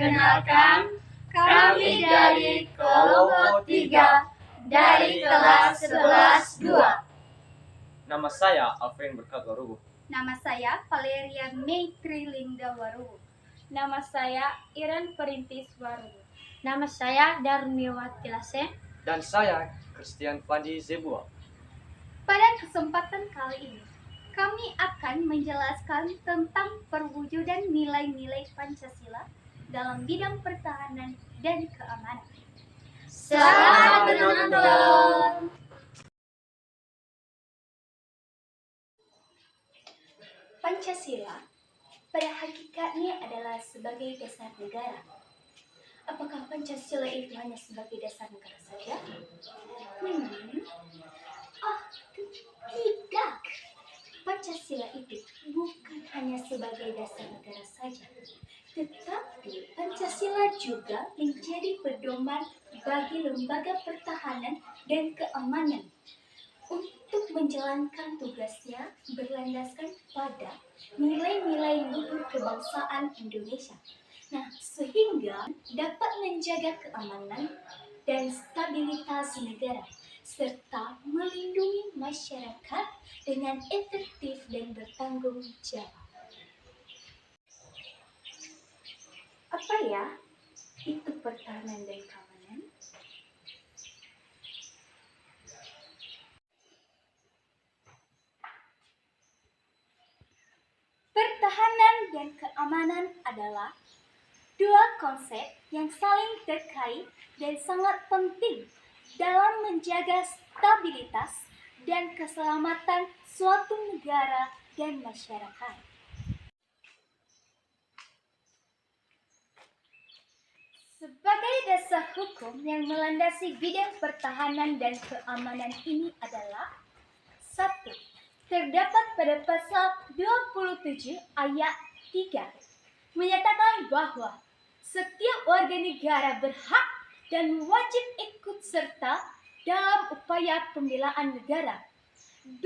Perkenalkan, kami dari kelompok 3 dari kelas 11-2. Nama saya Alvin Berkat Warubu. Nama saya Valeria Maitri Linda Warubu. Nama saya Iren Perintis Warubu. Nama saya Darmiwati Lase. Dan saya Christian Fandi Zebua. Pada kesempatan kali ini, kami akan menjelaskan tentang perwujudan nilai-nilai Pancasila dalam bidang pertahanan dan keamanan. Selamat menonton! Pancasila pada hakikatnya adalah sebagai dasar negara. Apakah Pancasila itu hanya sebagai dasar negara saja? Tidak. Pancasila itu bukan hanya sebagai dasar negara saja, tetapi Pancasila juga menjadi pedoman bagi lembaga pertahanan dan keamanan untuk menjalankan tugasnya berlandaskan pada nilai-nilai luhur kebangsaan Indonesia. Nah, sehingga dapat menjaga keamanan dan stabilitas negara, serta melindungi masyarakat dengan efektif dan bertanggung jawab. Apa ya itu pertahanan dan keamanan? Pertahanan dan keamanan adalah dua konsep yang saling terkait dan sangat penting dalam menjaga stabilitas dan keselamatan suatu negara dan masyarakat. Sebagai dasar hukum yang melandasi bidang pertahanan dan keamanan ini adalah 1. Terdapat pada pasal 27 ayat 3 menyatakan bahwa setiap warga negara berhak dan wajib ikut serta dalam upaya pembelaan negara. 2.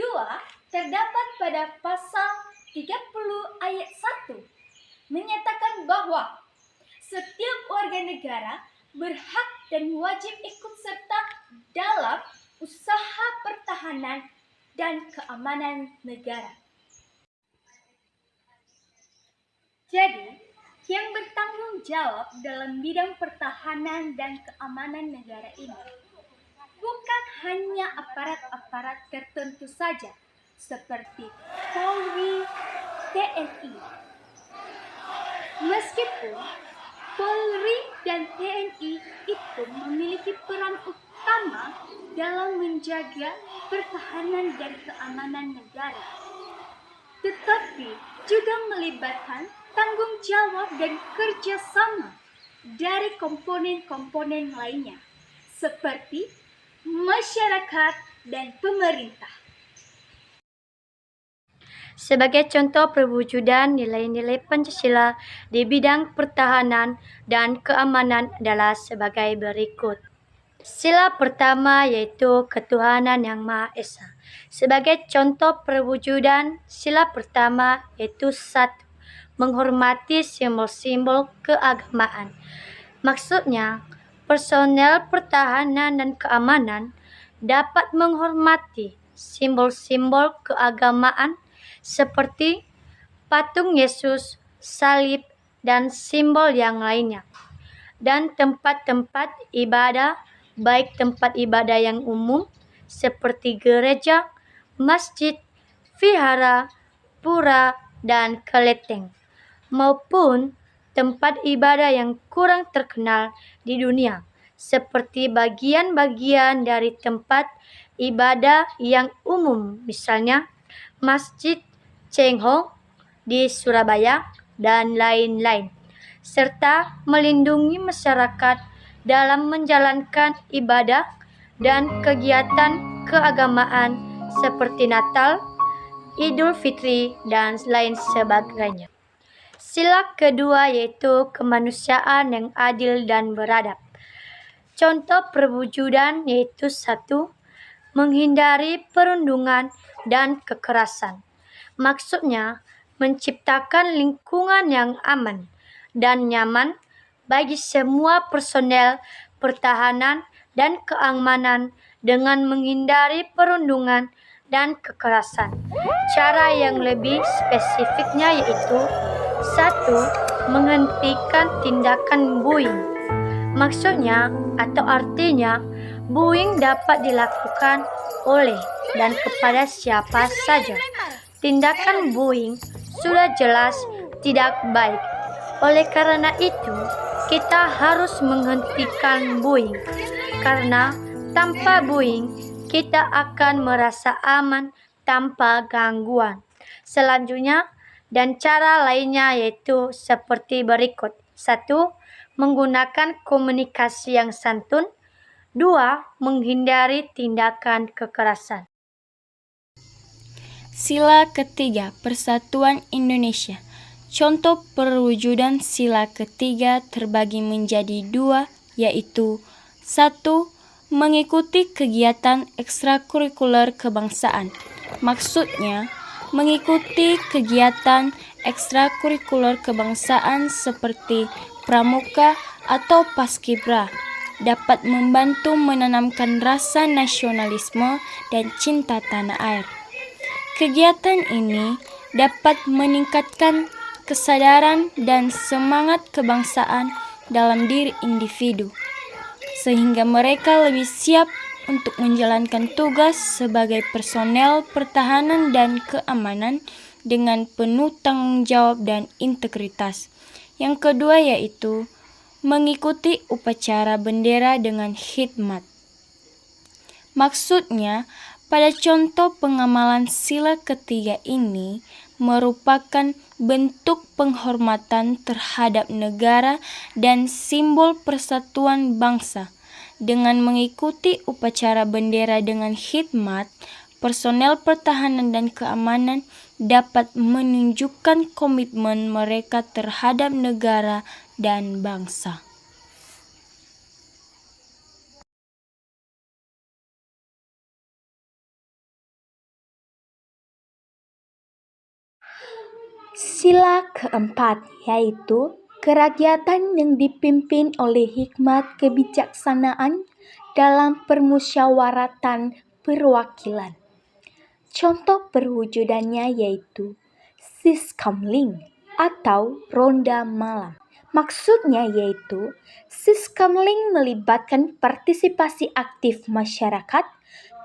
Terdapat pada pasal 30 ayat 1 menyatakan bahwa setiap warga negara berhak dan wajib ikut serta dalam usaha pertahanan dan keamanan negara. Jadi, yang bertanggung jawab dalam bidang pertahanan dan keamanan negara ini bukan hanya aparat-aparat tertentu saja seperti Polri, TNI. Meskipun Polri dan TNI itu memiliki peran utama dalam menjaga pertahanan dan keamanan negara, tetapi juga melibatkan tanggung jawab dan kerjasama dari komponen-komponen lainnya, seperti masyarakat dan pemerintah. Sebagai contoh perwujudan nilai-nilai Pancasila di bidang pertahanan dan keamanan adalah sebagai berikut. Sila pertama yaitu ketuhanan yang Maha Esa. Sebagai contoh perwujudan sila pertama yaitu 1. Menghormati simbol-simbol keagamaan. Maksudnya, personel pertahanan dan keamanan dapat menghormati simbol-simbol keagamaan seperti patung Yesus, salib, dan simbol yang lainnya. Dan tempat-tempat ibadah, baik tempat ibadah yang umum seperti gereja, masjid, vihara, pura, dan kelenteng, maupun tempat ibadah yang kurang terkenal di dunia, seperti bagian-bagian dari tempat ibadah yang umum, misalnya Masjid Cengho di Surabaya, dan lain-lain, serta melindungi masyarakat dalam menjalankan ibadah dan kegiatan keagamaan seperti Natal, Idul Fitri, dan lain sebagainya. Sila kedua yaitu kemanusiaan yang adil dan beradab. Contoh perwujudan yaitu 1. Menghindari perundungan dan kekerasan. Maksudnya, menciptakan lingkungan yang aman dan nyaman bagi semua personel pertahanan dan keamanan dengan menghindari perundungan dan kekerasan. Cara yang lebih spesifiknya yaitu 1. Menghentikan tindakan bullying. Maksudnya atau artinya, bullying dapat dilakukan oleh dan kepada siapa saja. Tindakan bullying sudah jelas tidak baik. Oleh karena itu, kita harus menghentikan bullying. Karena tanpa bullying, kita akan merasa aman tanpa gangguan. Selanjutnya, dan cara lainnya yaitu seperti berikut. 1. Menggunakan komunikasi yang santun. 2. Menghindari tindakan kekerasan. Sila ketiga Persatuan Indonesia. Contoh perwujudan sila ketiga terbagi menjadi 2, yaitu 1. Mengikuti kegiatan ekstrakurikuler kebangsaan. Maksudnya, mengikuti kegiatan ekstrakurikuler kebangsaan seperti pramuka atau paskibra dapat membantu menanamkan rasa nasionalisme dan cinta tanah air. Kegiatan ini dapat meningkatkan kesadaran dan semangat kebangsaan dalam diri individu, sehingga mereka lebih siap untuk menjalankan tugas sebagai personel pertahanan dan keamanan dengan penuh tanggung jawab dan integritas. Yang kedua yaitu mengikuti upacara bendera dengan khidmat. Maksudnya, pada contoh pengamalan sila ketiga ini merupakan bentuk penghormatan terhadap negara dan simbol persatuan bangsa. Dengan mengikuti upacara bendera dengan khidmat, personel pertahanan dan keamanan dapat menunjukkan komitmen mereka terhadap negara dan bangsa. Sila keempat yaitu kerakyatan yang dipimpin oleh hikmat kebijaksanaan dalam permusyawaratan perwakilan. Contoh perwujudannya yaitu Siskamling atau Ronda Malam. Maksudnya yaitu Siskamling melibatkan partisipasi aktif masyarakat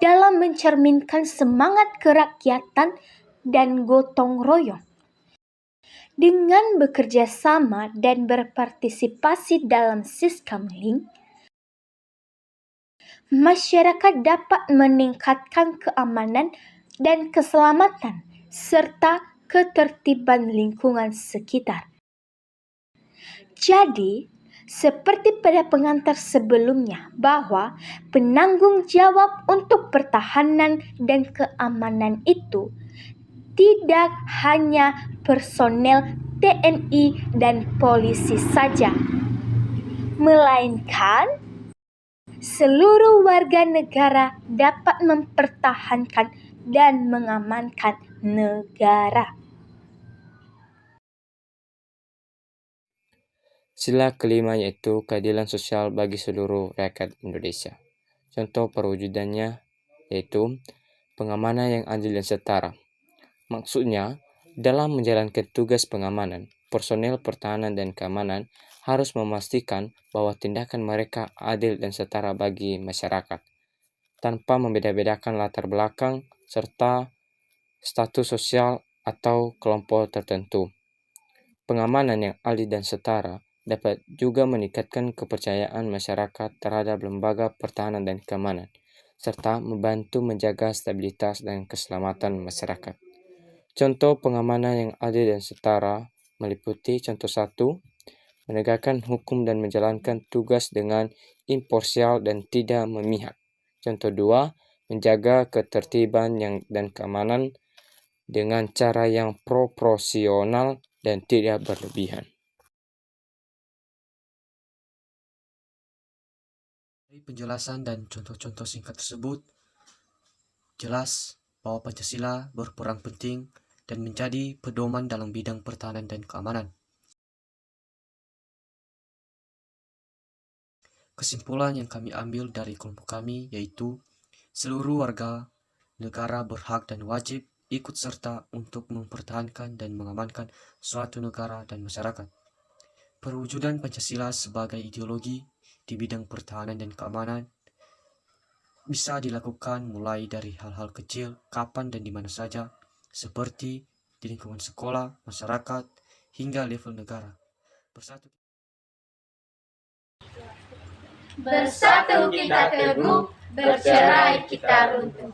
dalam mencerminkan semangat kerakyatan dan gotong royong. Dengan bekerja sama dan berpartisipasi dalam Siskamling, masyarakat dapat meningkatkan keamanan dan keselamatan serta ketertiban lingkungan sekitar. Jadi, seperti pada pengantar sebelumnya bahwa penanggung jawab untuk pertahanan dan keamanan itu tidak hanya personel TNI dan polisi saja, melainkan seluruh warga negara dapat mempertahankan dan mengamankan negara. Sila kelima yaitu keadilan sosial bagi seluruh rakyat Indonesia. Contoh perwujudannya yaitu pengamanan yang adil dan setara. Maksudnya, dalam menjalankan tugas pengamanan, personel pertahanan dan keamanan harus memastikan bahwa tindakan mereka adil dan setara bagi masyarakat, tanpa membeda-bedakan latar belakang serta status sosial atau kelompok tertentu. Pengamanan yang adil dan setara dapat juga meningkatkan kepercayaan masyarakat terhadap lembaga pertahanan dan keamanan, serta membantu menjaga stabilitas dan keselamatan masyarakat. Contoh pengamanan yang adil dan setara meliputi contoh 1, menegakkan hukum dan menjalankan tugas dengan imparsial dan tidak memihak. Contoh 2, menjaga ketertiban dan keamanan dengan cara yang proporsional dan tidak berlebihan. Dari penjelasan dan contoh-contoh singkat tersebut, jelas bahwa Pancasila berperan penting dan menjadi pedoman dalam bidang pertahanan dan keamanan. Kesimpulan yang kami ambil dari kelompok kami yaitu seluruh warga negara berhak dan wajib ikut serta untuk mempertahankan dan mengamankan suatu negara dan masyarakat. Perwujudan Pancasila sebagai ideologi di bidang pertahanan dan keamanan bisa dilakukan mulai dari hal-hal kecil, kapan dan di mana saja, seperti di lingkungan sekolah, masyarakat, hingga level negara. Bersatu kita teguh, bercerai kita runtuh.